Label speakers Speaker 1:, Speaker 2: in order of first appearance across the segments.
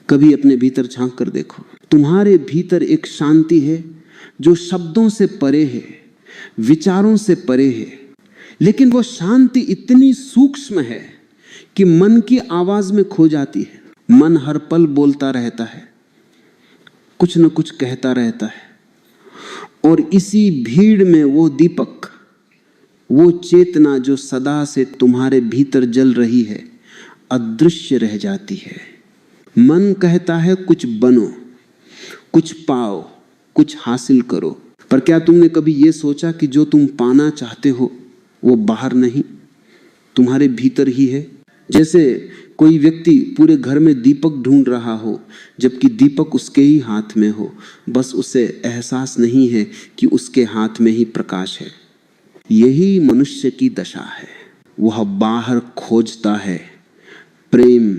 Speaker 1: कभी अपने भीतर झांक कर देखो। तुम्हारे भीतर एक शांति है जो शब्दों से परे है, विचारों से परे है, लेकिन वो शांति इतनी सूक्ष्म है कि मन की आवाज में खो जाती है। मन हर पल बोलता रहता है, कुछ न कुछ कहता रहता है, और इसी भीड़ में वो दीपक, वो चेतना जो सदा से तुम्हारे भीतर जल रही है, अदृश्य रह जाती है। मन कहता है कुछ बनो, कुछ पाओ, कुछ हासिल करो, पर क्या तुमने कभी ये सोचा कि जो तुम पाना चाहते हो वो बाहर नहीं, तुम्हारे भीतर ही है। जैसे कोई व्यक्ति पूरे घर में दीपक ढूंढ रहा हो, जबकि दीपक उसके ही हाथ में हो, बस उसे एहसास नहीं है कि उसके हाथ में ही प्रकाश है। यही मनुष्य की दशा है। वह बाहर खोजता है प्रेम,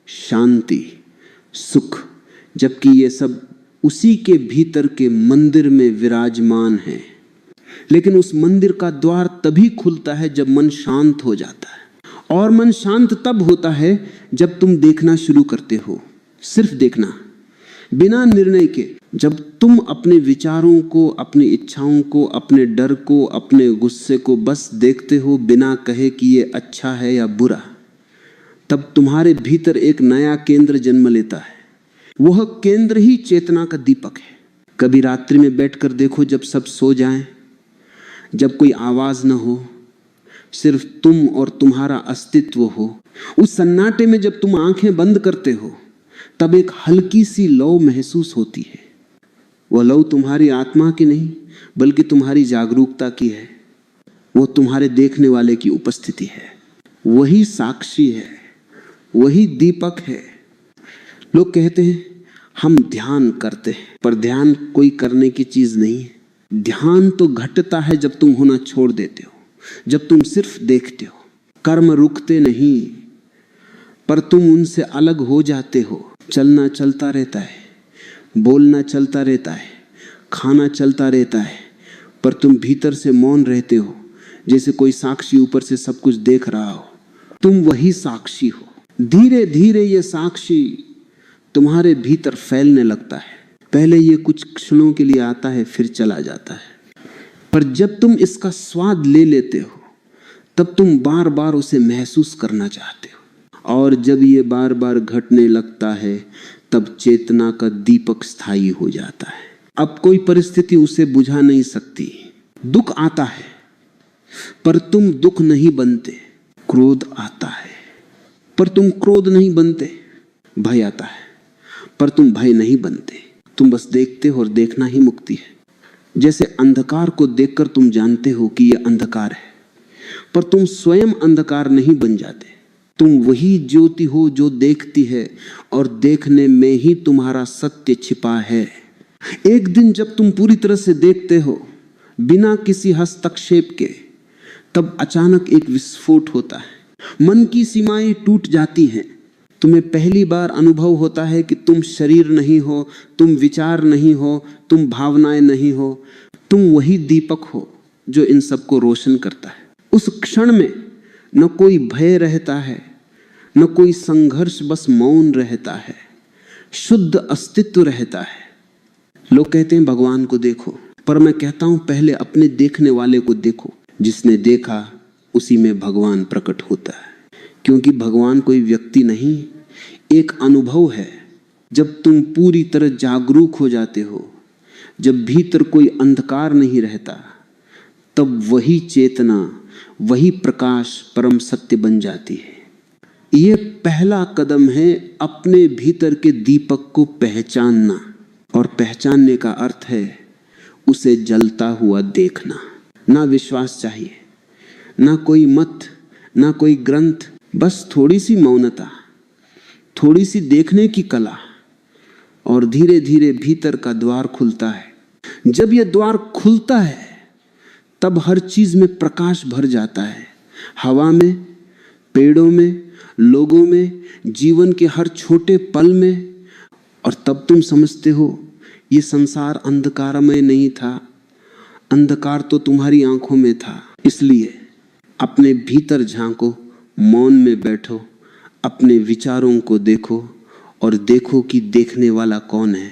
Speaker 1: शांति, सुख, जबकि ये सब उसी के भीतर के मंदिर में विराजमान है। लेकिन उस मंदिर का द्वार तभी खुलता है जब मन शांत हो जाता है, और मन शांत तब होता है जब तुम देखना शुरू करते हो, सिर्फ देखना, बिना निर्णय के। जब तुम अपने विचारों को, अपनी इच्छाओं को, अपने डर को, अपने गुस्से को बस देखते हो बिना कहे कि ये अच्छा है या बुरा, तब तुम्हारे भीतर एक नया केंद्र जन्म लेता है। वह केंद्र ही चेतना का दीपक है। कभी रात्रि में बैठकर देखो, जब सब सो जाएं, जब कोई आवाज न हो, सिर्फ तुम और तुम्हारा अस्तित्व हो, उस सन्नाटे में जब तुम आंखें बंद करते हो, तब एक हल्की सी लौ महसूस होती है। वह लौ तुम्हारी आत्मा की नहीं, बल्कि तुम्हारी जागरूकता की है। वो तुम्हारे देखने वाले की उपस्थिति है। वही साक्षी है, वही दीपक है। लोग कहते हैं हम ध्यान करते हैं, पर ध्यान कोई करने की चीज नहीं है। ध्यान तो घटता है जब तुम होना छोड़ देते हो, जब तुम सिर्फ देखते हो। कर्म रुकते नहीं, पर तुम उनसे अलग हो जाते हो। चलना चलता रहता है, बोलना चलता रहता है, खाना चलता रहता है, पर तुम भीतर से मौन रहते हो, जैसे कोई साक्षी ऊपर से सब कुछ देख रहा हो। तुम वही साक्षी हो। धीरे धीरे ये साक्षी तुम्हारे भीतर फैलने लगता है। पहले ये कुछ क्षणों के लिए आता है, फिर चला जाता है, पर जब तुम इसका स्वाद ले लेते हो, तब तुम बार बार उसे महसूस करना चाहते हो। और जब ये बार बार घटने लगता है, तब चेतना का दीपक स्थायी हो जाता है। अब कोई परिस्थिति उसे बुझा नहीं सकती। दुख आता है, पर तुम दुख नहीं बनते। क्रोध आता है, पर तुम क्रोध नहीं बनते। भय आता है, पर तुम भय नहीं बनते। तुम बस देखते हो, और देखना ही मुक्ति है। जैसे अंधकार को देखकर तुम जानते हो कि यह अंधकार है, पर तुम स्वयं अंधकार नहीं बन जाते। तुम वही ज्योति हो जो देखती है, और देखने में ही तुम्हारा सत्य छिपा है। एक दिन जब तुम पूरी तरह से देखते हो, बिना किसी हस्तक्षेप के, तब अचानक एक विस्फोट होता है। मन की सीमाएं टूट जाती हैं। तुम्हें पहली बार अनुभव होता है कि तुम शरीर नहीं हो, तुम विचार नहीं हो, तुम भावनाएं नहीं हो, तुम वही दीपक हो जो इन सबको रोशन करता है। उस क्षण में न कोई भय रहता है, न कोई संघर्ष, बस मौन रहता है, शुद्ध अस्तित्व रहता है। लोग कहते हैं भगवान को देखो, पर मैं कहता हूं पहले अपने देखने वाले को देखो। जिसने देखा उसी में भगवान प्रकट होता है, क्योंकि भगवान कोई व्यक्ति नहीं, एक अनुभव है। जब तुम पूरी तरह जागरूक हो जाते हो, जब भीतर कोई अंधकार नहीं रहता, तब वही चेतना, वही प्रकाश परम सत्य बन जाती है। ये पहला कदम है अपने भीतर के दीपक को पहचानना, और पहचानने का अर्थ है उसे जलता हुआ देखना। ना विश्वास चाहिए, ना कोई मत, ना कोई ग्रंथ, बस थोड़ी सी मौनता, थोड़ी सी देखने की कला, और धीरे धीरे भीतर का द्वार खुलता है। जब यह द्वार खुलता है, तब हर चीज में प्रकाश भर जाता है। हवा में, पेड़ों में, लोगों में, जीवन के हर छोटे पल में। और तब तुम समझते हो ये संसार अंधकारमय नहीं था, अंधकार तो तुम्हारी आंखों में था। इसलिए अपने भीतर झांको, मौन में बैठो, अपने विचारों को देखो, और देखो कि देखने वाला कौन है।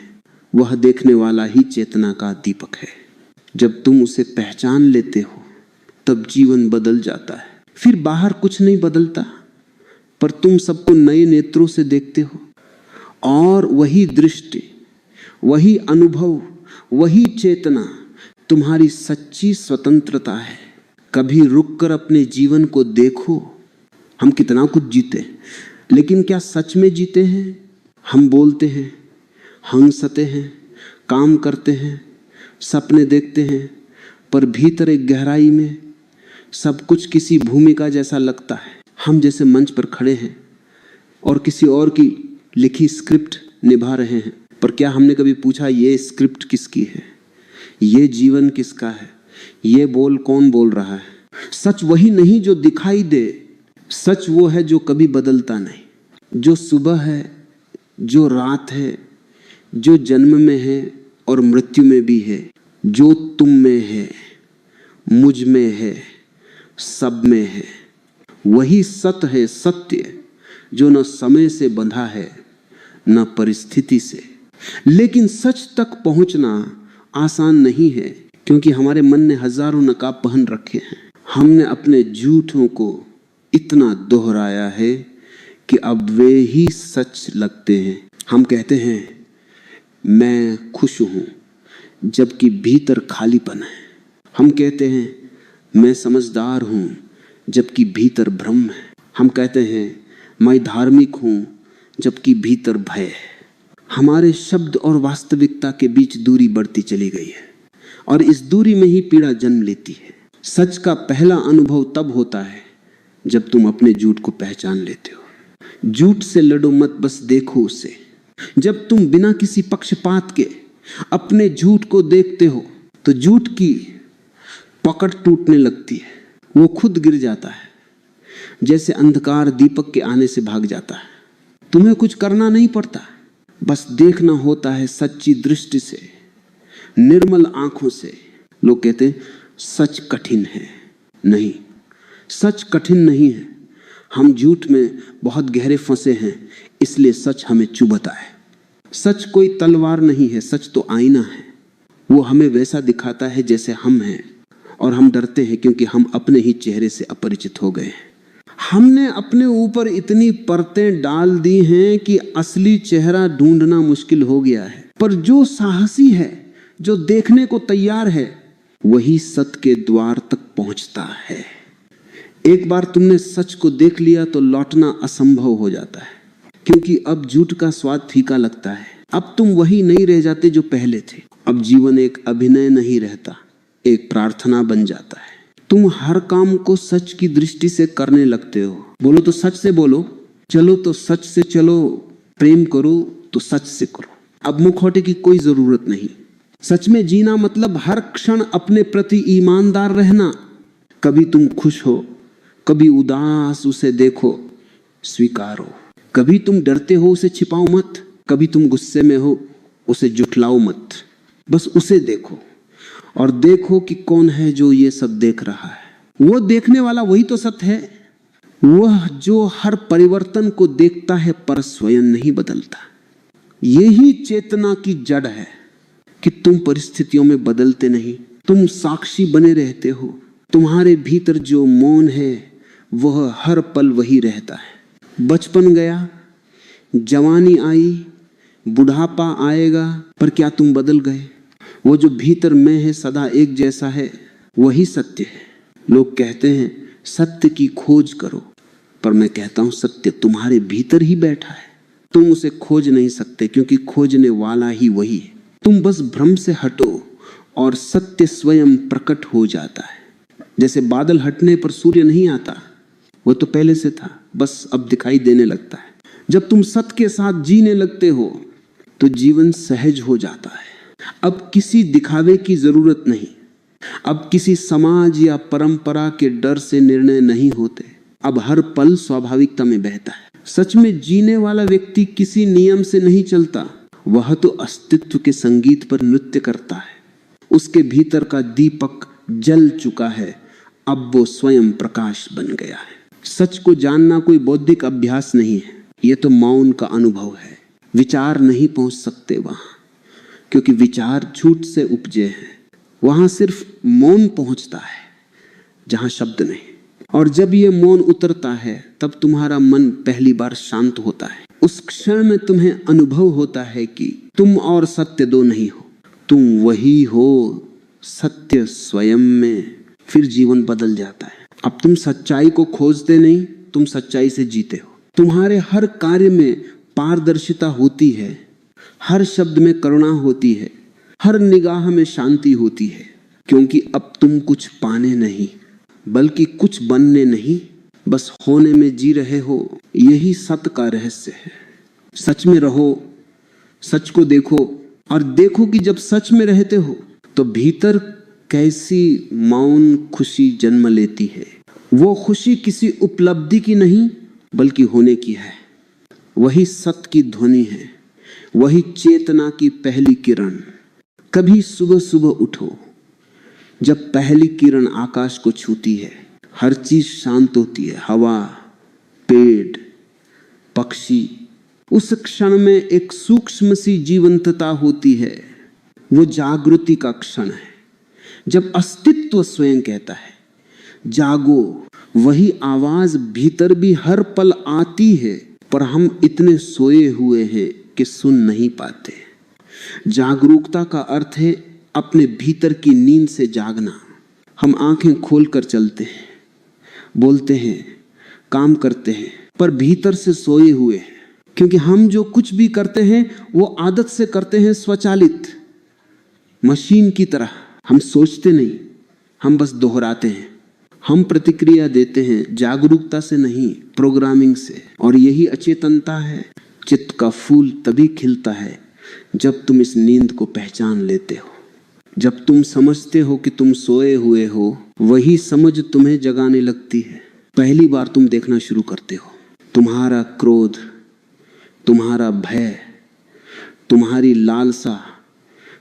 Speaker 1: वह देखने वाला ही चेतना का दीपक है। जब तुम उसे पहचान लेते हो तब जीवन बदल जाता है। फिर बाहर कुछ नहीं बदलता, पर तुम सबको नए नेत्रों से देखते हो और वही दृष्टि, वही अनुभव, वही चेतना तुम्हारी सच्ची स्वतंत्रता है। कभी रुककर अपने जीवन को देखो। हम कितना कुछ जीते, लेकिन क्या सच में जीते हैं? हम बोलते हैं, हंसते हैं, काम करते हैं, सपने देखते हैं, पर भीतर एक गहराई में सब कुछ किसी भूमिका जैसा लगता है। हम जैसे मंच पर खड़े हैं और किसी और की लिखी स्क्रिप्ट निभा रहे हैं, पर क्या हमने कभी पूछा ये स्क्रिप्ट किसकी है? ये जीवन किसका है? ये बोल कौन बोल रहा है? सच वही नहीं जो दिखाई दे, सच वो है जो कभी बदलता नहीं, जो सुबह है, जो रात है, जो जन्म में है और मृत्यु में भी है, जो तुम में है, मुझ में है, सब में है। वही सत्य है, सत्य जो न समय से बंधा है न परिस्थिति से। लेकिन सच तक पहुंचना आसान नहीं है, क्योंकि हमारे मन ने हजारों नकाब पहन रखे हैं। हमने अपने झूठों को इतना दोहराया है कि अब वे ही सच लगते हैं। हम कहते हैं मैं खुश हूं, जबकि भीतर खालीपन है। हम कहते हैं मैं समझदार हूं, जबकि भीतर भ्रम है। हम कहते हैं मैं धार्मिक हूं, जबकि भीतर भय है। हमारे शब्द और वास्तविकता के बीच दूरी बढ़ती चली गई है और इस दूरी में ही पीड़ा जन्म लेती है। सच का पहला अनुभव तब होता है जब तुम अपने झूठ को पहचान लेते हो। झूठ से लड़ो मत, बस देखो उसे। जब तुम बिना किसी पक्षपात के अपने झूठ को देखते हो तो झूठ की पकड़ टूटने लगती है। वो खुद गिर जाता है, जैसे अंधकार दीपक के आने से भाग जाता है। तुम्हें कुछ करना नहीं पड़ता, बस देखना होता है सच्ची दृष्टि से, निर्मल आंखों से। लोग कहते हैं सच कठिन है। नहीं, सच कठिन नहीं है। हम झूठ में बहुत गहरे फंसे हैं, इसलिए सच हमें चुभता है। सच कोई तलवार नहीं है, सच तो आईना है। वो हमें वैसा दिखाता है जैसे हम हैं, और हम डरते हैं क्योंकि हम अपने ही चेहरे से अपरिचित हो गए हैं। हमने अपने ऊपर इतनी परतें डाल दी हैं कि असली चेहरा ढूंढना मुश्किल हो गया है। पर जो साहसी है, जो देखने को तैयार है, वही सत्य के द्वार तक पहुंचता है। एक बार तुमने सच को देख लिया तो लौटना असंभव हो जाता है, क्योंकि अब झूठ का स्वाद फीका लगता है। अब तुम वही नहीं रह जाते जो पहले थे। अब जीवन एक अभिनय नहीं रहता, एक प्रार्थना बन जाता है। तुम हर काम को सच की दृष्टि से करने लगते हो। बोलो तो सच से बोलो, चलो तो सच से चलो, प्रेम करो तो सच से करो। अब मुखौटे की कोई जरूरत नहीं। सच में जीना मतलब हर क्षण अपने प्रति ईमानदार रहना। कभी तुम खुश हो, कभी उदास, उसे देखो, स्वीकारो। कभी तुम डरते हो, उसे छिपाओ मत। कभी तुम गुस्से में हो, उसे जुटलाओ मत। बस उसे देखो और देखो कि कौन है जो ये सब देख रहा है। वो देखने वाला वही तो सत्य है। वह जो हर परिवर्तन को देखता है पर स्वयं नहीं बदलता। यही चेतना की जड़ है कि तुम परिस्थितियों में बदलते नहीं, तुम साक्षी बने रहते हो। तुम्हारे भीतर जो मौन है वह हर पल वही रहता है। बचपन गया, जवानी आई, बुढ़ापा आएगा, पर क्या तुम बदल गए? वो जो भीतर में है सदा एक जैसा है, वही सत्य है। लोग कहते हैं सत्य की खोज करो, पर मैं कहता हूं सत्य तुम्हारे भीतर ही बैठा है। तुम उसे खोज नहीं सकते, क्योंकि खोजने वाला ही वही है। तुम बस भ्रम से हटो और सत्य स्वयं प्रकट हो जाता है। जैसे बादल हटने पर सूर्य नहीं आता, वो तो पहले से था, बस अब दिखाई देने लगता है। जब तुम सत्य के साथ जीने लगते हो तो जीवन सहज हो जाता है। अब किसी दिखावे की जरूरत नहीं। अब किसी समाज या परंपरा के डर से निर्णय नहीं होते। अब हर पल स्वाभाविकता में बहता है। सच में जीने वाला व्यक्ति किसी नियम से नहीं चलता, वह तो अस्तित्व के संगीत पर नृत्य करता है। उसके भीतर का दीपक जल चुका है, अब वो स्वयं प्रकाश बन गया है। सच को जानना कोई बौद्धिक अभ्यास नहीं है, ये तो मौन का अनुभव है। विचार नहीं पहुंच सकते वहां, क्योंकि विचार झूठ से उपजे हैं। वहां सिर्फ मौन पहुंचता है जहां शब्द नहीं। और जब ये मौन उतरता है तब तुम्हारा मन पहली बार शांत होता है। उस क्षण में तुम्हें अनुभव होता है कि तुम और सत्य दो नहीं हो, तुम वही हो, सत्य स्वयं में। फिर जीवन बदल जाता है। अब तुम सच्चाई को खोजते नहीं, तुम सच्चाई से जीते हो। तुम्हारे हर कार्य में पारदर्शिता होती है, हर शब्द में करुणा होती है, हर निगाह में शांति होती है, क्योंकि अब तुम कुछ पाने नहीं बल्कि कुछ बनने नहीं, बस होने में जी रहे हो। यही सत्य का रहस्य है। सच में रहो, सच को देखो, और देखो कि जब सच में रहते हो तो भीतर कैसी मौन खुशी जन्म लेती है। वो खुशी किसी उपलब्धि की नहीं बल्कि होने की है। वही सत्य की ध्वनि है, वही चेतना की पहली किरण। कभी सुबह सुबह उठो, जब पहली किरण आकाश को छूती है, हर चीज शांत होती है, हवा, पेड़, पक्षी। उस क्षण में एक सूक्ष्म सी जीवंतता होती है। वो जागृति का क्षण है, जब अस्तित्व स्वयं कहता है जागो। वही आवाज भीतर भी हर पल आती है, पर हम इतने सोए हुए हैं कि सुन नहीं पाते। जागरूकता का अर्थ है अपने भीतर की नींद से जागना। हम आंखें खोलकर चलते हैं, बोलते हैं, काम करते हैं, पर भीतर से सोए हुए हैं, क्योंकि हम जो कुछ भी करते हैं वो आदत से करते हैं, स्वचालित, मशीन की तरह। हम सोचते नहीं, हम बस दोहराते हैं। हम प्रतिक्रिया देते हैं जागरूकता से नहीं, प्रोग्रामिंग से। और यही अचेतनता है। चित्त का फूल तभी खिलता है जब तुम इस नींद को पहचान लेते हो, जब तुम समझते हो कि तुम सोए हुए हो। वही समझ तुम्हें जगाने लगती है। पहली बार तुम देखना शुरू करते हो, तुम्हारा क्रोध, तुम्हारा भय, तुम्हारी लालसा,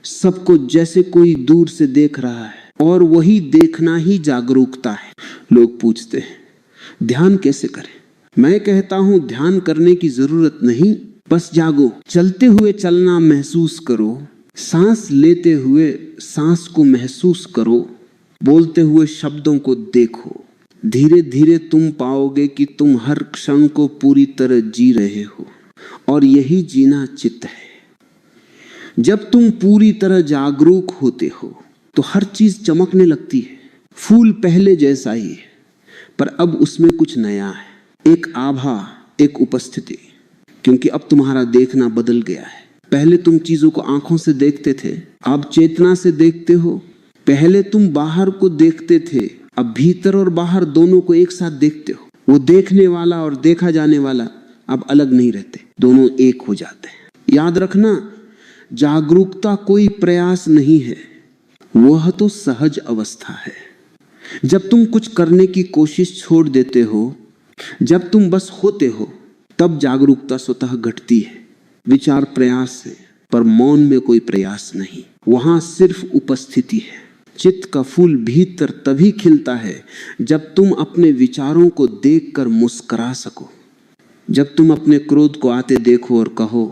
Speaker 1: सबको जैसे कोई दूर से देख रहा है। और वही देखना ही जागरूकता है। लोग पूछते हैं ध्यान कैसे करें? मैं कहता हूं ध्यान करने की जरूरत नहीं, बस जागो। चलते हुए चलना महसूस करो, सांस लेते हुए सांस को महसूस करो, बोलते हुए शब्दों को देखो। धीरे धीरे तुम पाओगे कि तुम हर क्षण को पूरी तरह जी रहे हो, और यही जीना चित्त है। जब तुम पूरी तरह जागरूक होते हो तो हर चीज चमकने लगती है। फूल पहले जैसा ही है, पर अब उसमें कुछ नया है, एक आभा, एक उपस्थिति, क्योंकि अब तुम्हारा देखना बदल गया है। पहले तुम चीजों को आंखों से देखते थे, अब चेतना से देखते हो। पहले तुम बाहर को देखते थे, अब भीतर और बाहर दोनों को एक साथ देखते हो। वो देखने वाला और देखा जाने वाला अब अलग नहीं रहते, दोनों एक हो जाते हैं। याद रखना, जागरूकता कोई प्रयास नहीं है, वह तो सहज अवस्था है। जब तुम कुछ करने की कोशिश छोड़ देते हो, जब तुम बस होते हो, तब जागरूकता स्वतः घटती है। विचार प्रयास है, पर मौन में कोई प्रयास नहीं, वहां सिर्फ उपस्थिति है। चित्त का फूल भीतर तभी खिलता है जब तुम अपने विचारों को देखकर मुस्कुरा सको। जब तुम अपने क्रोध को आते देखो और कहो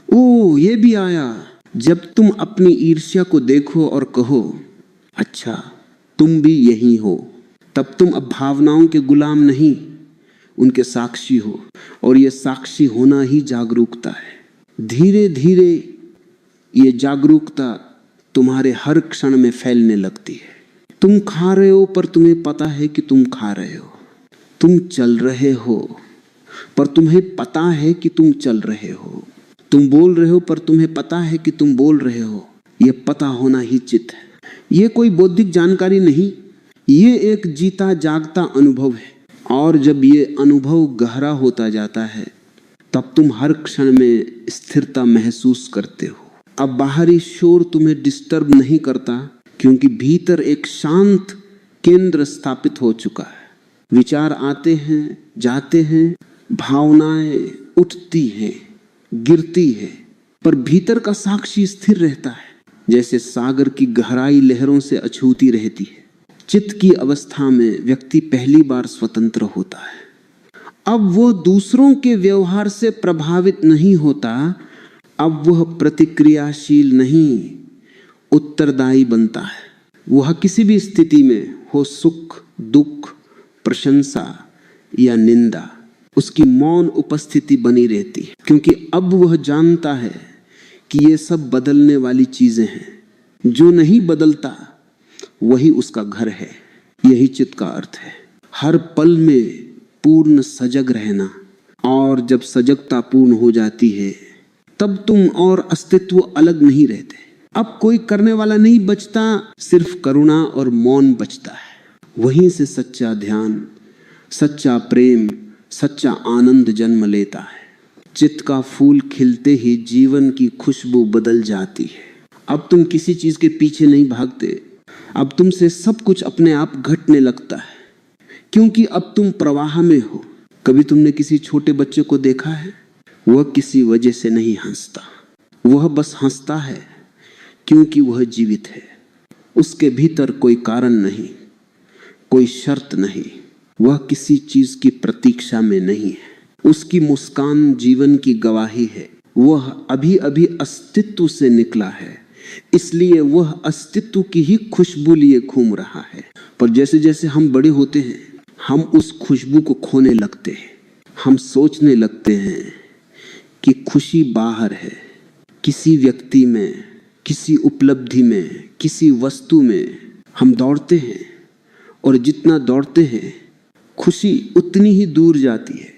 Speaker 1: ओ ये भी आया। जब तुम अपनी ईर्ष्या को देखो और कहो अच्छा तुम भी यही हो। तब तुम अब भावनाओं के गुलाम नहीं, उनके साक्षी हो, और ये साक्षी होना ही जागरूकता है। धीरे धीरे ये जागरूकता तुम्हारे हर क्षण में फैलने लगती है। तुम खा रहे हो पर तुम्हें पता है कि तुम खा रहे हो। तुम चल रहे हो पर तुम्हें पता है कि तुम चल रहे हो। तुम बोल रहे हो पर तुम्हें पता है कि तुम बोल रहे हो। ये पता होना ही चित्त है। ये कोई बौद्धिक जानकारी नहीं, ये एक जीता जागता अनुभव है। और जब ये अनुभव गहरा होता जाता है तब तुम हर क्षण में स्थिरता महसूस करते हो। अब बाहरी शोर तुम्हें डिस्टर्ब नहीं करता, क्योंकि भीतर एक शांत केंद्र स्थापित हो चुका है। विचार आते हैं, जाते हैं, भावनाएं उठती हैं, गिरती है, पर भीतर का साक्षी स्थिर रहता है, जैसे सागर की गहराई लहरों से अछूती रहती है। चित्त की अवस्था में व्यक्ति पहली बार स्वतंत्र होता है। अब वो दूसरों के व्यवहार से प्रभावित नहीं होता, अब वह प्रतिक्रियाशील नहीं, उत्तरदायी बनता है। वह किसी भी स्थिति में हो, सुख दुख, प्रशंसा या निंदा, उसकी मौन उपस्थिति बनी रहती है, क्योंकि अब वह जानता है कि ये सब बदलने वाली चीजें हैं। जो नहीं बदलता वही उसका घर है। यही चित्त का अर्थ है। हर पल में पूर्ण सजग रहना, और जब सजगता पूर्ण हो जाती है तब तुम और अस्तित्व अलग नहीं रहते। अब कोई करने वाला नहीं बचता, सिर्फ करुणा और मौन बचता है। वहीं से सच्चा ध्यान, सच्चा प्रेम, सच्चा आनंद जन्म लेता है। चित्त का फूल खिलते ही जीवन की खुशबू बदल जाती है। अब तुम किसी चीज के पीछे नहीं भागते। अब तुमसे सब कुछ अपने आप घटने लगता है, क्योंकि अब तुम प्रवाह में हो। कभी तुमने किसी छोटे बच्चे को देखा है? वह किसी वजह से नहीं हंसता, वह बस हंसता है क्योंकि वह जीवित है। उसके भीतर कोई कारण नहीं, कोई शर्त नहीं, वह किसी चीज की प्रतीक्षा में नहीं है। उसकी मुस्कान जीवन की गवाही है। वह अभी अभी अस्तित्व से निकला है, इसलिए वह अस्तित्व की ही खुशबू लिए घूम रहा है। पर जैसे जैसे हम बड़े होते हैं, हम उस खुशबू को खोने लगते हैं। हम सोचने लगते हैं कि खुशी बाहर है, किसी व्यक्ति में, किसी उपलब्धि में, किसी वस्तु में। हम दौड़ते हैं और जितना दौड़ते हैं खुशी उतनी ही दूर जाती है।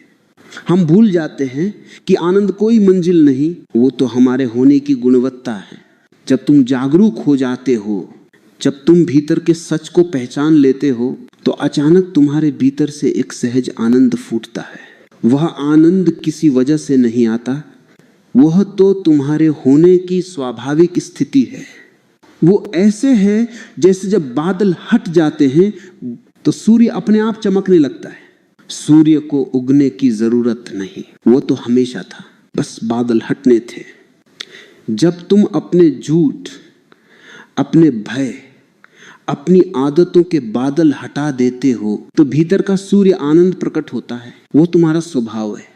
Speaker 1: हम भूल जाते हैं कि आनंद कोई मंजिल नहीं, वो तो हमारे होने की गुणवत्ता है। जब तुम जागरूक हो जाते हो, जब तुम भीतर के सच को पहचान लेते हो, तो अचानक तुम्हारे भीतर से एक सहज आनंद फूटता है। वह आनंद किसी वजह से नहीं आता, वह तो तुम्हारे होने की स्वाभाविक स्थिति है। वो ऐसे है जैसे जब बादल हट जाते हैं तो सूर्य अपने आप चमकने लगता है। सूर्य को उगने की जरूरत नहीं, वो तो हमेशा था, बस बादल हटने थे। जब तुम अपने झूठ, अपने भय, अपनी आदतों के बादल हटा देते हो तो भीतर का सूर्य आनंद प्रकट होता है। वो तुम्हारा स्वभाव है।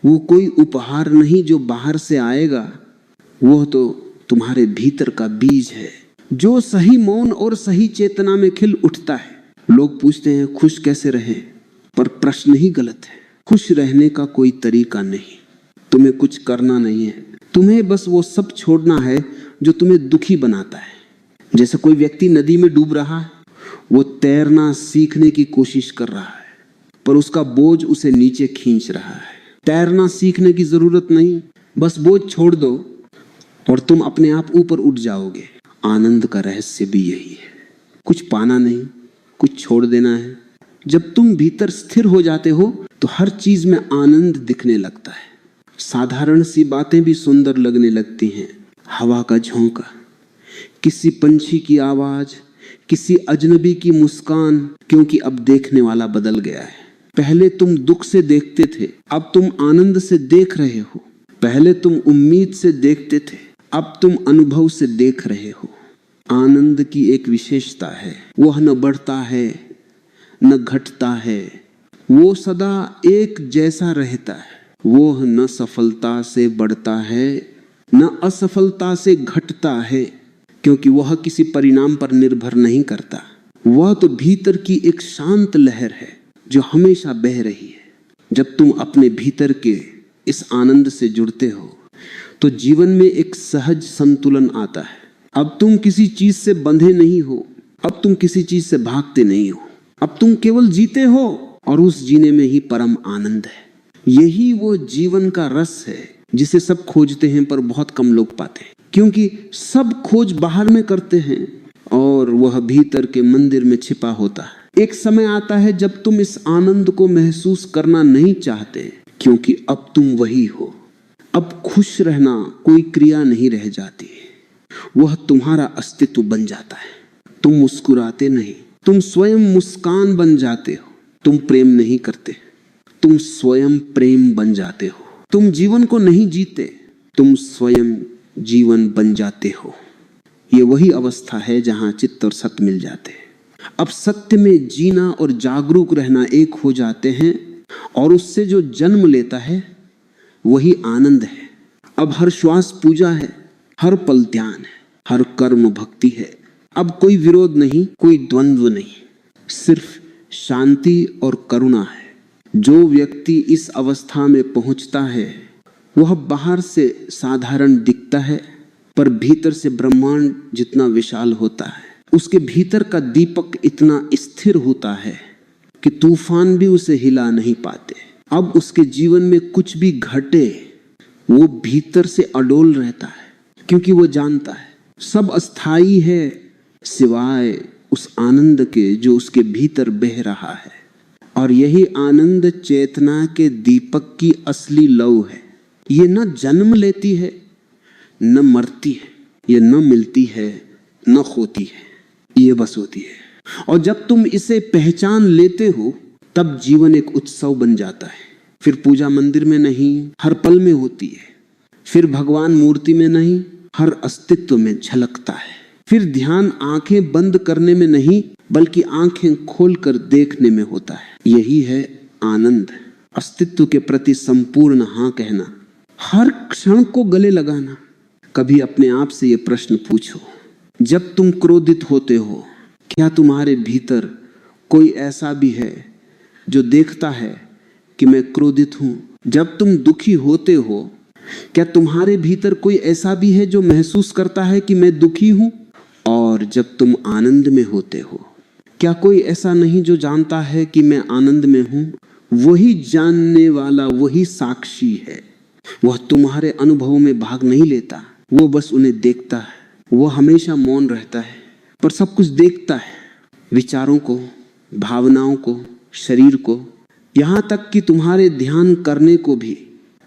Speaker 1: वो कोई उपहार नहीं जो बाहर से आएगा, वो तो तुम्हारे भीतर का बीज है, जो सही मौन और सही चेतना में खिल उठता है। लोग पूछते हैं खुश कैसे रहें, पर प्रश्न ही गलत है। खुश रहने का कोई तरीका नहीं, तुम्हें कुछ करना नहीं है। तुम्हें बस वो सब छोड़ना है जो तुम्हें दुखी बनाता है। जैसे कोई व्यक्ति नदी में डूब रहा है, वो तैरना सीखने की कोशिश कर रहा है, पर उसका बोझ उसे नीचे खींच रहा है। तैरना सीखने की जरूरत नहीं, बस बोझ छोड़ दो और तुम अपने आप ऊपर उठ जाओगे। आनंद का रहस्य भी यही है। कुछ पाना नहीं, कुछ छोड़ देना है। जब तुम भीतर स्थिर हो जाते हो तो हर चीज में आनंद दिखने लगता है। साधारण सी बातें भी सुंदर लगने लगती हैं। हवा का झोंका, किसी पंछी की आवाज, किसी अजनबी की मुस्कान, क्योंकि अब देखने वाला बदल गया है। पहले तुम दुख से देखते थे, अब तुम आनंद से देख रहे हो। पहले तुम उम्मीद से देखते थे, अब तुम अनुभव से देख रहे हो। आनंद की एक विशेषता है, वह न बढ़ता है न घटता है, वो सदा एक जैसा रहता है। वो न सफलता से बढ़ता है न असफलता से घटता है, क्योंकि वह किसी परिणाम पर निर्भर नहीं करता। वह तो भीतर की एक शांत लहर है जो हमेशा बह रही है। जब तुम अपने भीतर के इस आनंद से जुड़ते हो तो जीवन में एक सहज संतुलन आता है। अब तुम किसी चीज से बंधे नहीं हो, अब तुम किसी चीज से भागते नहीं हो, अब तुम केवल जीते हो और उस जीने में ही परम आनंद है। यही वो जीवन का रस है जिसे सब खोजते हैं पर बहुत कम लोग पाते हैं, क्योंकि सब खोज बाहर में करते हैं और वह भीतर के मंदिर में छिपा होता है। एक समय आता है जब तुम इस आनंद को महसूस करना नहीं चाहते, क्योंकि अब तुम वही हो। अब खुश रहना कोई क्रिया नहीं रह जाती, वह तुम्हारा अस्तित्व बन जाता है। तुम मुस्कुराते नहीं, तुम स्वयं मुस्कान बन जाते हो। तुम प्रेम नहीं करते, तुम स्वयं प्रेम बन जाते हो। तुम जीवन को नहीं जीते, तुम स्वयं जीवन बन जाते हो। ये वही अवस्था है जहां चित्त और सत्य मिल जाते हैं। अब सत्य में जीना और जागरूक रहना एक हो जाते हैं, और उससे जो जन्म लेता है वही आनंद है। अब हर श्वास पूजा है, हर पल ध्यान है, हर कर्म भक्ति है। अब कोई विरोध नहीं, कोई द्वंद्व नहीं, सिर्फ शांति और करुणा है। जो व्यक्ति इस अवस्था में पहुंचता है वह बाहर से साधारण दिखता है, पर भीतर से ब्रह्मांड जितना विशाल होता है। उसके भीतर का दीपक इतना स्थिर होता है कि तूफान भी उसे हिला नहीं पाते। अब उसके जीवन में कुछ भी घटे वो भीतर से अडोल रहता है, क्योंकि वो जानता है सब अस्थाई है सिवाय उस आनंद के जो उसके भीतर बह रहा है। और यही आनंद चेतना के दीपक की असली लौ है। ये न जन्म लेती है न मरती है, ये न मिलती है न खोती है, ये बस होती है। और जब तुम इसे पहचान लेते हो तब जीवन एक उत्सव बन जाता है। फिर पूजा मंदिर में नहीं, हर पल में होती है। फिर भगवान मूर्ति में नहीं, हर अस्तित्व में झलकता है। फिर ध्यान आंखें बंद करने में नहीं, बल्कि आंखें खोलकर देखने में होता है। यही है आनंद, अस्तित्व के प्रति संपूर्ण हाँ कहना, हर क्षण को गले लगाना। कभी अपने आप से ये प्रश्न पूछो, जब तुम क्रोधित होते हो क्या तुम्हारे भीतर कोई ऐसा भी है जो देखता है कि मैं क्रोधित हूं? जब तुम दुखी होते हो क्या तुम्हारे भीतर कोई ऐसा भी है जो महसूस करता है कि मैं दुखी हूं? और जब तुम आनंद में होते हो क्या कोई ऐसा नहीं जो जानता है कि मैं आनंद में हूं? वही जानने वाला, वही साक्षी है। वह तुम्हारे अनुभवों में भाग नहीं लेता, वो बस उन्हें देखता है। वो हमेशा मौन रहता है पर सब कुछ देखता है, विचारों को, भावनाओं को, शरीर को, यहाँ तक कि तुम्हारे ध्यान करने को भी।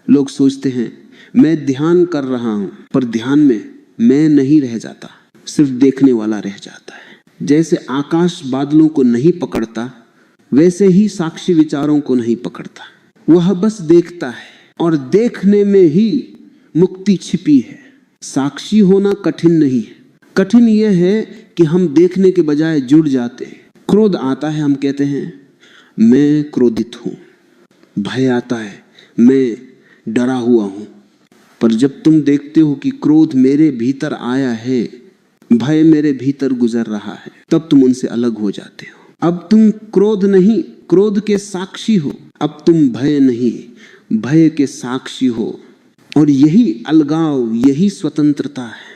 Speaker 1: लोग सोचते हैं मैं ध्यान कर रहा हूं, पर ध्यान में मैं नहीं रह जाता, सिर्फ देखने वाला रह जाता है। जैसे आकाश बादलों को नहीं पकड़ता, वैसे ही साक्षी विचारों को नहीं पकड़ता। वह बस देखता है और देखने में ही मुक्ति छिपी है। साक्षी होना कठिन नहीं है, कठिन यह है कि हम देखने के बजाय जुड़ जाते हैं। क्रोध आता है, हम कहते हैं मैं क्रोधित हूं। भय आता है, मैं डरा हुआ हूं। पर जब तुम देखते हो कि क्रोध मेरे भीतर आया है, भय मेरे भीतर गुजर रहा है, तब तुम उनसे अलग हो जाते हो। अब तुम क्रोध नहीं, क्रोध के साक्षी हो। अब तुम भय नहीं, भय के साक्षी हो। और यही अलगाव, यही स्वतंत्रता है।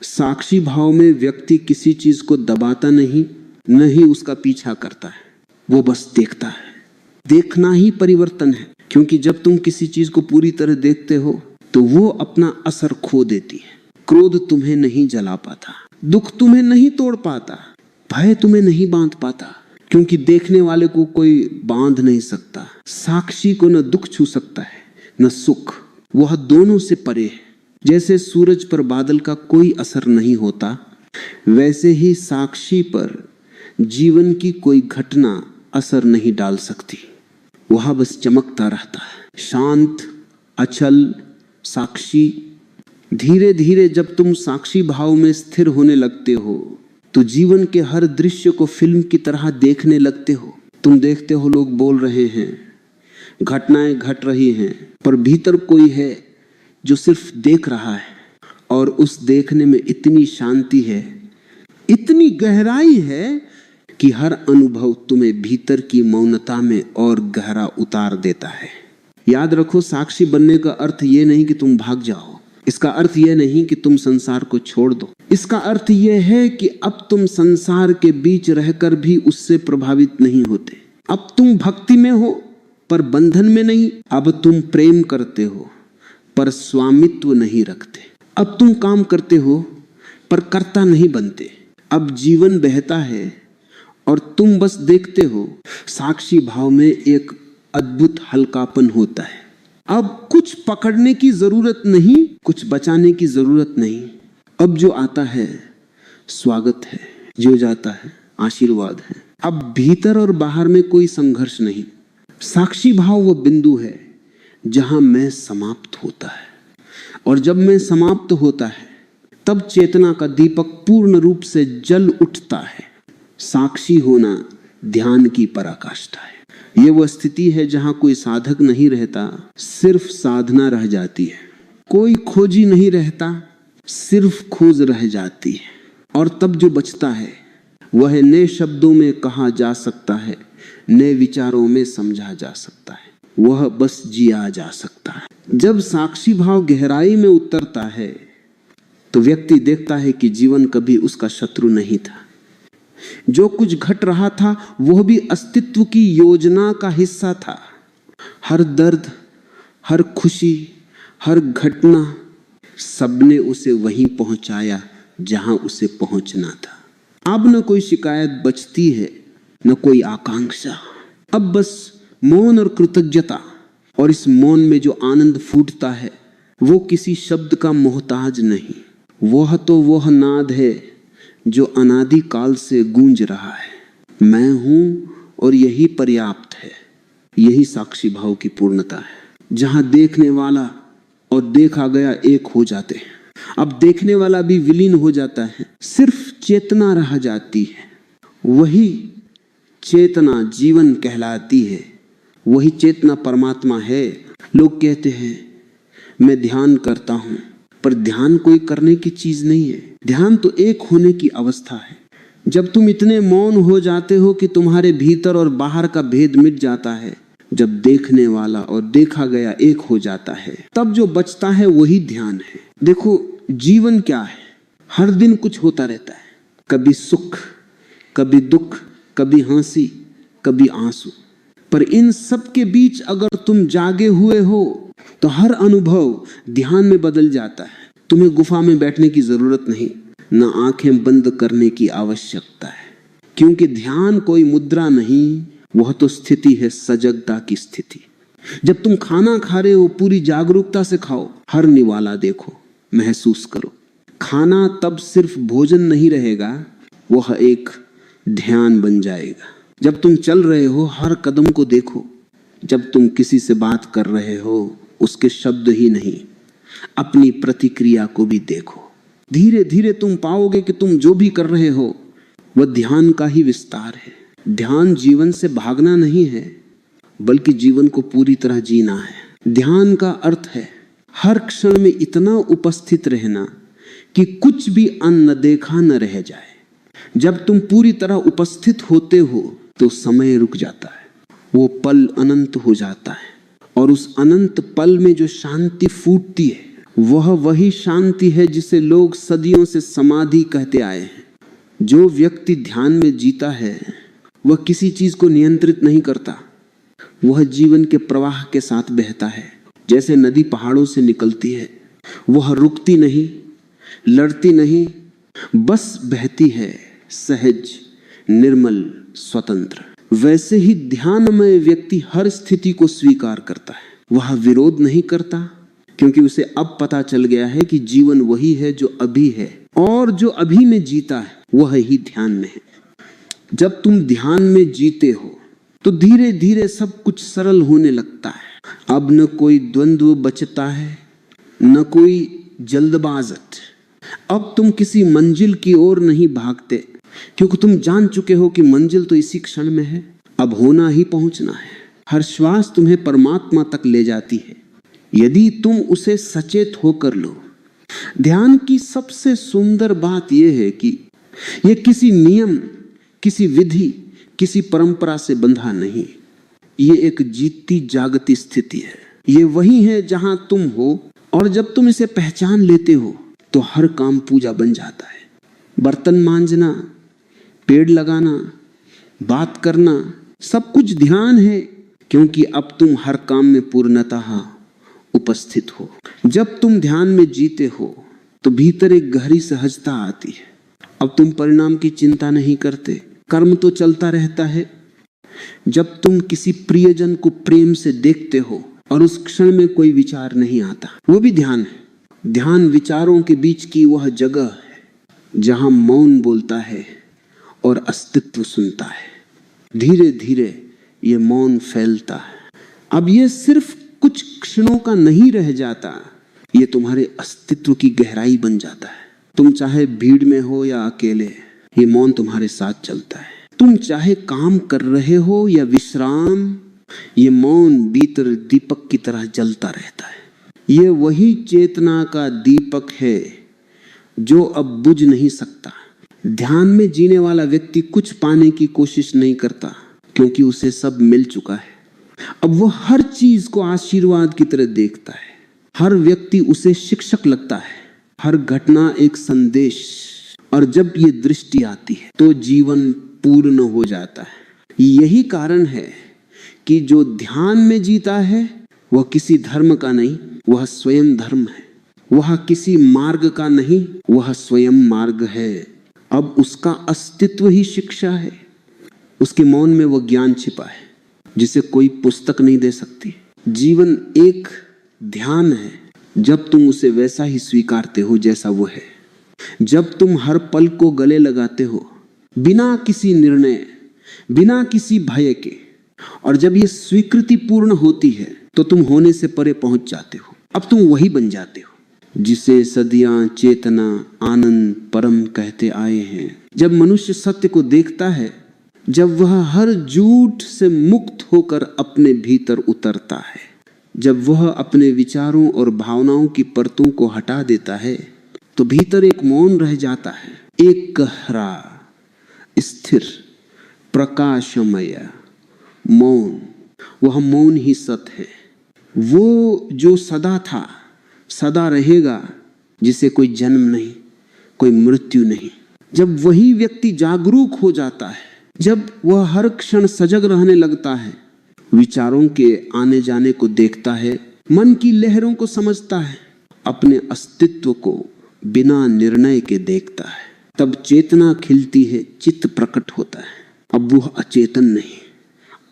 Speaker 1: साक्षी भाव में व्यक्ति किसी चीज को दबाता नहीं, न ही उसका पीछा करता है, वो बस देखता है। देखना ही परिवर्तन है, क्योंकि जब तुम किसी चीज को पूरी तरह देखते हो तो वो अपना असर खो देती है। क्रोध तुम्हें नहीं जला पाता, दुख तुम्हें नहीं तोड़ पाता, भय तुम्हें नहीं बांध पाता, क्योंकि देखने वाले को कोई बांध नहीं सकता। साक्षी को न दुख छू सकता है न सुख, वह दोनों से परे है। जैसे सूरज पर बादल का कोई असर नहीं होता, वैसे ही साक्षी पर जीवन की कोई घटना असर नहीं डाल सकती। वह बस चमकता रहता है, शांत, अचल, साक्षी। धीरे धीरे जब तुम साक्षी भाव में स्थिर होने लगते हो तो जीवन के हर दृश्य को फिल्म की तरह देखने लगते हो। तुम देखते हो लोग बोल रहे हैं, घटनाएं घट रही हैं, पर भीतर कोई है जो सिर्फ देख रहा है। और उस देखने में इतनी शांति है, इतनी गहराई है कि हर अनुभव तुम्हें भीतर की मौनता में और गहरा उतार देता है। याद रखो, साक्षी बनने का अर्थ ये नहीं कि तुम भाग जाओ। इसका अर्थ यह नहीं कि तुम संसार को छोड़ दो। इसका अर्थ यह है कि अब तुम संसार के बीच रहकर भी उससे प्रभावित नहीं होते। अब तुम भक्ति में हो पर बंधन में नहीं। अब तुम प्रेम करते हो पर स्वामित्व नहीं रखते। अब तुम काम करते हो पर कर्ता नहीं बनते। अब जीवन बहता है और तुम बस देखते हो। साक्षी भाव में एक अद्भुत हल्कापन होता है। अब कुछ पकड़ने की जरूरत नहीं, कुछ बचाने की जरूरत नहीं। अब जो आता है स्वागत है, जो जाता है आशीर्वाद है। अब भीतर और बाहर में कोई संघर्ष नहीं। साक्षी भाव वो बिंदु है जहां मैं समाप्त होता है, और जब मैं समाप्त होता है तब चेतना का दीपक पूर्ण रूप से जल उठता है। साक्षी होना ध्यान की पराकाष्ठा है। ये वो स्थिति है जहां कोई साधक नहीं रहता, सिर्फ साधना रह जाती है। कोई खोजी नहीं रहता, सिर्फ खोज रह जाती है। और तब जो बचता है वह नए शब्दों में कहा जा सकता है, नए विचारों में समझा जा सकता है, वह बस जिया जा सकता है। जब साक्षी भाव गहराई में उतरता है तो व्यक्ति देखता है कि जीवन कभी उसका शत्रु नहीं था। जो कुछ घट रहा था वह भी अस्तित्व की योजना का हिस्सा था। हर दर्द, हर खुशी, हर घटना, सबने उसे वहीं पहुंचाया जहां उसे पहुंचना था। अब न कोई शिकायत बचती है, न कोई आकांक्षा। अब बस मौन और कृतज्ञता, और इस मौन में जो आनंद फूटता है वो किसी शब्द का मोहताज नहीं। वह तो वह नाद है जो अनादि काल से गूंज रहा है। मैं हूं और यही पर्याप्त है। यही साक्षी भाव की पूर्णता है, जहां देखने वाला और देखा गया एक हो जाते हैं। अब देखने वाला भी विलीन हो जाता है, सिर्फ चेतना रह जाती है। वही चेतना जीवन कहलाती है, वही चेतना परमात्मा है। लोग कहते हैं मैं ध्यान करता हूं, पर ध्यान कोई करने की चीज नहीं है। ध्यान तो एक होने की अवस्था है। जब तुम इतने मौन हो जाते हो कि तुम्हारे भीतर और बाहर का भेद मिट जाता है, जब देखने वाला और देखा गया एक हो जाता है, तब जो बचता है वही ध्यान है। देखो जीवन क्या है, हर दिन कुछ होता रहता है। कभी सुख, कभी दुख, कभी हंसी, कभी आंसू। पर इन सब के बीच अगर तुम जागे हुए हो तो हर अनुभव ध्यान में बदल जाता है। तुम्हें गुफा में बैठने की जरूरत नहीं, न आंखें बंद करने की आवश्यकता है, क्योंकि ध्यान कोई मुद्रा नहीं, वह तो स्थिति है, सजगता की स्थिति। जब तुम खाना खा रहे हो पूरी जागरूकता से खाओ, हर निवाला देखो, महसूस करो। खाना तब सिर्फ भोजन नहीं रहेगा, वह एक ध्यान बन जाएगा। जब तुम चल रहे हो हर कदम को देखो। जब तुम किसी से बात कर रहे हो उसके शब्द ही नहीं, अपनी प्रतिक्रिया को भी देखो। धीरे धीरे तुम पाओगे कि तुम जो भी कर रहे हो वह ध्यान का ही विस्तार है। ध्यान जीवन से भागना नहीं है, बल्कि जीवन को पूरी तरह जीना है। ध्यान का अर्थ है हर क्षण में इतना उपस्थित रहना कि कुछ भी अन्न देखा न रह जाए। जब तुम पूरी तरह उपस्थित होते हो तो समय रुक जाता है, वो पल अनंत हो जाता है। और उस अनंत पल में जो शांति फूटती है वह वही शांति है जिसे लोग सदियों से समाधि कहते आए हैं। जो व्यक्ति ध्यान में जीता है वह किसी चीज को नियंत्रित नहीं करता, वह जीवन के प्रवाह के साथ बहता है। जैसे नदी पहाड़ों से निकलती है, वह रुकती नहीं, लड़ती नहीं, बस बहती है, सहज, निर्मल, स्वतंत्र। वैसे ही ध्यानमय व्यक्ति हर स्थिति को स्वीकार करता है। वह विरोध नहीं करता, क्योंकि उसे अब पता चल गया है कि जीवन वही है जो अभी है, और जो अभी में जीता है वह ही ध्यान में है। जब तुम ध्यान में जीते हो तो धीरे धीरे सब कुछ सरल होने लगता है। अब न कोई द्वंद्व बचता है, न कोई जल्दबाजत। अब तुम किसी मंजिल की ओर नहीं भागते, क्योंकि तुम जान चुके हो कि मंजिल तो इसी क्षण में है, अब होना ही पहुंचना है। हर श्वास तुम्हें परमात्मा तक ले जाती है, यदि तुम उसे सचेत होकर लो। ध्यान की सबसे सुंदर बात यह है कि यह किसी नियम, किसी विधि, किसी परंपरा से बंधा नहीं। ये एक जीती जागती स्थिति है। ये वही है जहां तुम हो, और जब तुम इसे पहचान लेते हो तो हर काम पूजा बन जाता है। बर्तन मांजना, पेड़ लगाना, बात करना, सब कुछ ध्यान है, क्योंकि अब तुम हर काम में पूर्णतः उपस्थित हो। जब तुम ध्यान में जीते हो तो भीतर एक गहरी सहजता आती है। अब तुम परिणाम की चिंता नहीं करते, कर्म तो चलता रहता है। जब तुम किसी प्रियजन को प्रेम से देखते हो और उस क्षण में कोई विचार नहीं आता, वो भी ध्यान है। ध्यान विचारों के बीच की वह जगह है जहां मौन बोलता है और अस्तित्व सुनता है। धीरे धीरे ये मौन फैलता है। अब ये सिर्फ कुछ क्षणों का नहीं रह जाता, ये तुम्हारे अस्तित्व की गहराई बन जाता है। तुम चाहे भीड़ में हो या अकेले, ये मौन तुम्हारे साथ चलता है। तुम चाहे काम कर रहे हो या विश्राम, ये मौन भीतर दीपक की तरह जलता रहता है। ये वही चेतना का दीपक है जो अब बुझ नहीं सकता। ध्यान में जीने वाला व्यक्ति कुछ पाने की कोशिश नहीं करता, क्योंकि उसे सब मिल चुका है। अब वो हर चीज को आशीर्वाद की तरह देखता है, हर व्यक्ति उसे शिक्षक लगता है, हर घटना एक संदेश। और जब ये दृष्टि आती है तो जीवन पूर्ण हो जाता है। यही कारण है कि जो ध्यान में जीता है वह किसी धर्म का नहीं, वह स्वयं धर्म है। वह किसी मार्ग का नहीं, वह स्वयं मार्ग है। अब उसका अस्तित्व ही शिक्षा है। उसके मौन में वह ज्ञान छिपा है जिसे कोई पुस्तक नहीं दे सकती। जीवन एक ध्यान है जब तुम उसे वैसा ही स्वीकारते हो जैसा वो है, जब तुम हर पल को गले लगाते हो बिना किसी निर्णय, बिना किसी भय के, और जब ये स्वीकृति पूर्ण होती है तो तुम होने से परे पहुंच जाते हो। अब तुम वही बन जाते हो जिसे सदियां चेतना आनंद परम कहते आए हैं। जब मनुष्य सत्य को देखता है, जब वह हर झूठ से मुक्त होकर अपने भीतर उतरता है, जब वह अपने विचारों और भावनाओं की परतों को हटा देता है, तो भीतर एक मौन रह जाता है, एक गहरा स्थिर प्रकाशमय मौन। वह मौन ही सत्य है, वो जो सदा था सदा रहेगा, जिसे कोई जन्म नहीं, कोई मृत्यु नहीं। जब वही व्यक्ति जागरूक हो जाता है, जब वह हर क्षण सजग रहने लगता है, विचारों के आने जाने को देखता है, मन की लहरों को समझता है, अपने अस्तित्व को बिना निर्णय के देखता है, तब चेतना खिलती है, चित्त प्रकट होता है। अब वह अचेतन नहीं,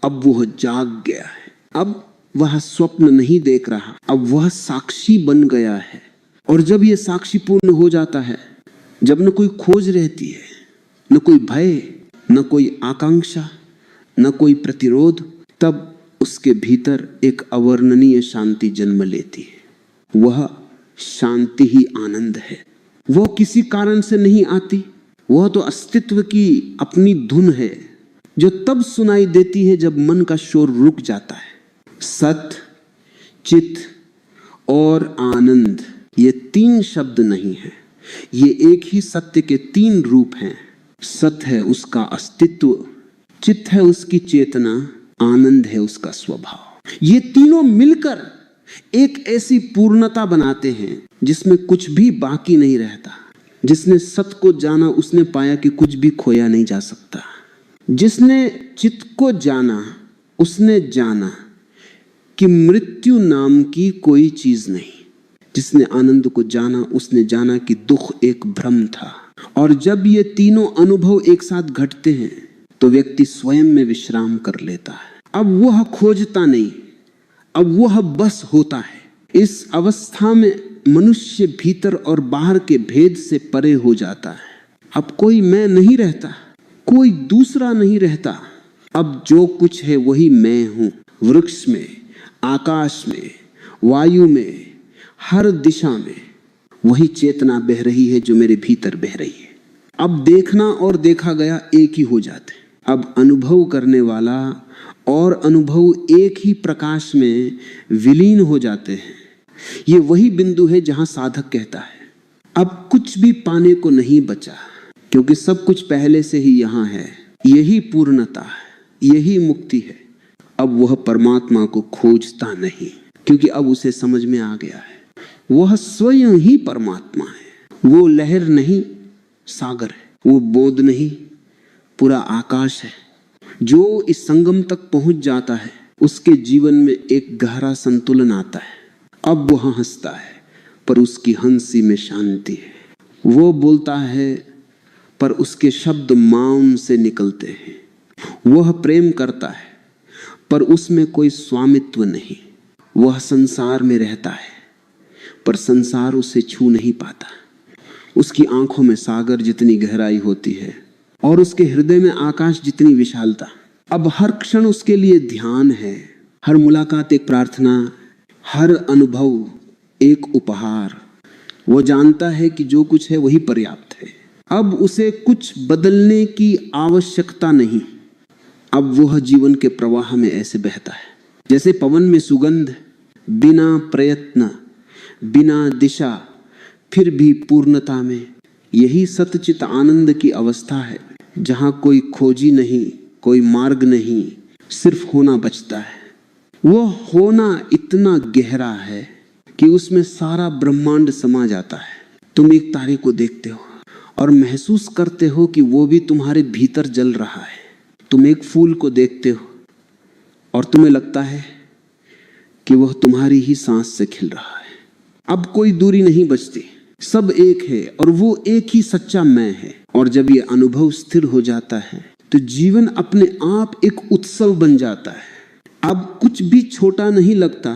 Speaker 1: अब वह जाग गया है। अब वह स्वप्न नहीं देख रहा, अब वह साक्षी बन गया है। और जब यह साक्षी पूर्ण हो जाता है, जब न कोई खोज रहती है, न कोई भय, न कोई आकांक्षा, न कोई प्रतिरोध, तब उसके भीतर एक अवर्णनीय शांति जन्म लेती है। वह शांति ही आनंद है। वो किसी कारण से नहीं आती, वह तो अस्तित्व की अपनी धुन है जो तब सुनाई देती है जब मन का शोर रुक जाता है। सत, चित और आनंद, ये तीन शब्द नहीं है, ये एक ही सत्य के तीन रूप हैं। सत है उसका अस्तित्व, चित है उसकी चेतना, आनंद है उसका स्वभाव। ये तीनों मिलकर एक ऐसी पूर्णता बनाते हैं जिसमें कुछ भी बाकी नहीं रहता। जिसने सत को जाना उसने पाया कि कुछ भी खोया नहीं जा सकता। जिसने चित्त को जाना उसने जाना कि मृत्यु नाम की कोई चीज नहीं। जिसने आनंद को जाना उसने जाना कि दुख एक भ्रम था। और जब ये तीनों अनुभव एक साथ घटते हैं तो व्यक्ति स्वयं में विश्राम कर लेता है। अब वह खोजता नहीं, अब वह बस होता है। इस अवस्था में मनुष्य भीतर और बाहर के भेद से परे हो जाता है। अब कोई मैं नहीं रहता, कोई दूसरा नहीं रहता। अब जो कुछ है वही मैं हूं। वृक्ष में, आकाश में, वायु में, हर दिशा में वही चेतना बह रही है जो मेरे भीतर बह रही है। अब देखना और देखा गया एक ही हो जाते। अब अनुभव करने वाला और अनुभव एक ही प्रकाश में विलीन हो जाते हैं। ये वही बिंदु है जहां साधक कहता है अब कुछ भी पाने को नहीं बचा, क्योंकि सब कुछ पहले से ही यहां है। यही पूर्णता है, यही मुक्ति है। अब वह परमात्मा को खोजता नहीं, क्योंकि अब उसे समझ में आ गया है वह स्वयं ही परमात्मा है। वो लहर नहीं सागर है, वो बोध नहीं पूरा आकाश है। जो इस संगम तक पहुंच जाता है उसके जीवन में एक गहरा संतुलन आता है। अब वह हंसता है पर उसकी हंसी में शांति है। वो बोलता है पर उसके शब्द मौन से निकलते हैं। वह प्रेम करता है पर उसमें कोई स्वामित्व नहीं। वह संसार में रहता है पर संसार उसे छू नहीं पाता। उसकी आंखों में सागर जितनी गहराई होती है और उसके हृदय में आकाश जितनी विशालता। अब हर क्षण उसके लिए ध्यान है, हर मुलाकात एक प्रार्थना, हर अनुभव एक उपहार। वो जानता है कि जो कुछ है वही पर्याप्त है। अब उसे कुछ बदलने की आवश्यकता नहीं। अब वह जीवन के प्रवाह में ऐसे बहता है जैसे पवन में सुगंध बिना प्रयत्न बिना दिशा फिर भी पूर्णता में। यही सतचित आनंद की अवस्था है, जहां कोई खोजी नहीं, कोई मार्ग नहीं, सिर्फ होना बचता है। वो होना इतना गहरा है कि उसमें सारा ब्रह्मांड समा जाता है। तुम एक तारे को देखते हो और महसूस करते हो कि वो भी तुम्हारे भीतर जल रहा है। तुम एक फूल को देखते हो और तुम्हें लगता है कि वह तुम्हारी ही सांस से खिल रहा है। अब कोई दूरी नहीं बचती, सब एक है और वो एक ही सच्चा मैं है। और जब ये अनुभव स्थिर हो जाता है तो जीवन अपने आप एक उत्सव बन जाता है। अब कुछ भी छोटा नहीं लगता,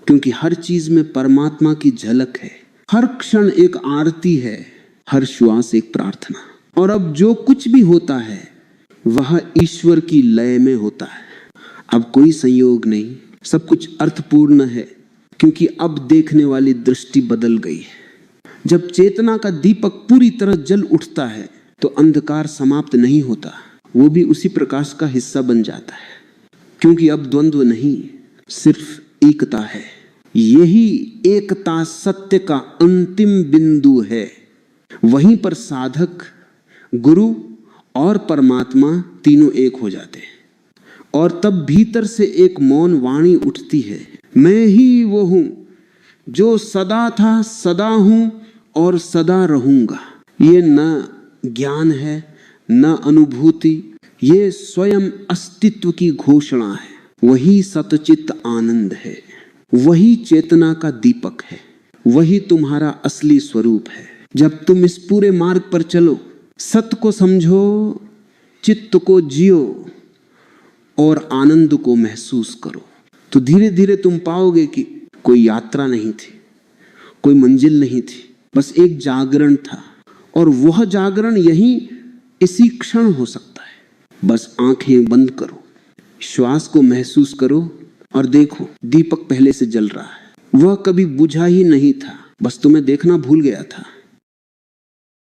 Speaker 1: क्योंकि हर चीज में परमात्मा की झलक है। हर क्षण एक आरती है, हर श्वास एक प्रार्थना। और अब जो कुछ भी होता है वह ईश्वर की लय में होता है। अब कोई संयोग नहीं, सब कुछ अर्थपूर्ण है, क्योंकि अब देखने वाली दृष्टि बदल गई है। जब चेतना का दीपक पूरी तरह जल उठता है तो अंधकार समाप्त नहीं होता, वो भी उसी प्रकाश का हिस्सा बन जाता है। क्योंकि अब द्वंद्व नहीं, सिर्फ एकता है। यही एकता सत्य का अंतिम बिंदु है। वहीं पर साधक, गुरु और परमात्मा तीनों एक हो जाते हैं। और तब भीतर से एक मौन वाणी उठती है, मैं ही वो हूं जो सदा था, सदा हूं और सदा रहूंगा। ये न ज्ञान है, न अनुभूति, ये स्वयं अस्तित्व की घोषणा है। वही सतचित आनंद है, वही चेतना का दीपक है, वही तुम्हारा असली स्वरूप है। जब तुम इस पूरे मार्ग पर चलो, सत्य को समझो, चित्त को जियो और आनंद को महसूस करो, तो धीरे धीरे तुम पाओगे कि कोई यात्रा नहीं थी, कोई मंजिल नहीं थी, बस एक जागरण था। और वह जागरण यही इसी क्षण हो सकता है। बस आंखें बंद करो, श्वास को महसूस करो और देखो दीपक पहले से जल रहा है। वह कभी बुझा ही नहीं था, बस तुम्हें देखना भूल गया था।